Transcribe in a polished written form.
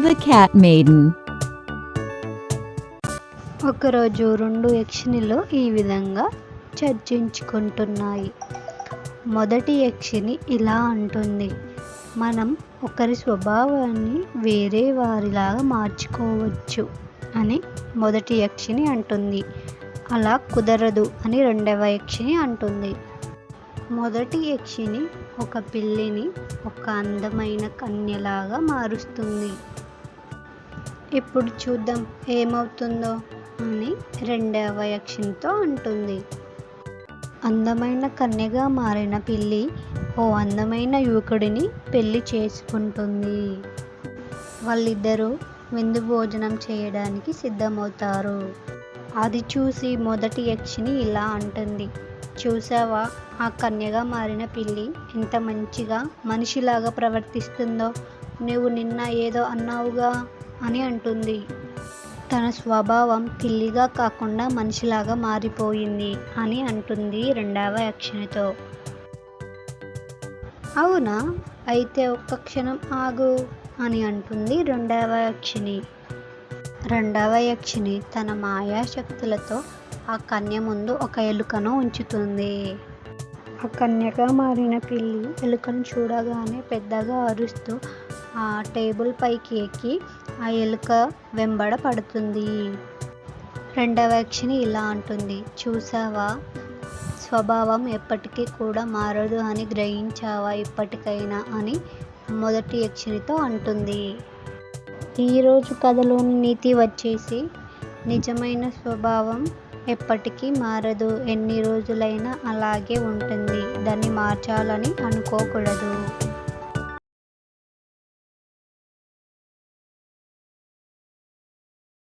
The Cat Maiden. ఒకరోజు రెండు యక్షిణులు ఈ విధంగా చర్చించుకుంటున్నాయి. మొదటి యక్షిణి ఇలా అంటుంది, మనం ఒకరి స్వభావాన్ని వేరే వారిలాగా మార్చుకోవచ్చు అని మొదటి యక్షిణి అంటుంది. అలా కుదరదు అని రెండవ యక్షిణి అంటుంది. మొదటి యక్షిణి ఒక పిల్లిని ఒక అందమైన కన్యలాగా మారుస్తుంది. ఇప్పుడు చూద్దాం ఏమవుతుందో అని రెండవ యక్షిణితో అంటుంది. అందమైన కన్యగా మారిన పిల్లి ఓ అందమైన యువకుడిని పెళ్లి చేసుకుంటుంది. వాళ్ళిద్దరూ విందు భోజనం చేయడానికి సిద్ధమవుతారు. అది చూసి మొదటి యక్షిణి ఇలా అంటుంది, చూసావా ఆ కన్యగా మారిన పిల్లి ఎంత మంచిగా మనిషిలాగా ప్రవర్తిస్తుందో, నువ్వు నిన్న ఏదో అన్నావుగా అని అంటుంది. తన స్వభావం పిల్లిగా కాకుండా మనిషిలాగా మారిపోయింది అని అంటుంది రెండవ యక్షిణితో. అవునా, అయితే ఒక్క క్షణం ఆగు అని అంటుంది రెండవ యక్షిణి. రెండవ యక్షిణి తన మాయాశక్తులతో ఆ కన్య ముందు ఒక ఎలుకను ఉంచుతుంది. ఆ కన్యగా మారిన పిల్లి ఎలుకను చూడగానే పెద్దగా అరుస్తూ ఆ టేబుల్ పైకి ఎక్కి ఆ ఎలుక వెంబడ పడుతుంది. రెండవ యక్షిణి ఇలా అంటుంది, చూసావా స్వభావం ఎప్పటికీ కూడా మారదు అని గ్రహించావా ఇప్పటికైనా అని మొదటి యక్షిణితో అంటుంది. ఈరోజు కథలోని నీతి వచ్చేసి, నిజమైన స్వభావం ఎప్పటికీ మారదు, ఎన్ని రోజులైనా అలాగే ఉంటుంది, దాన్ని మార్చాలని అనుకోకూడదు.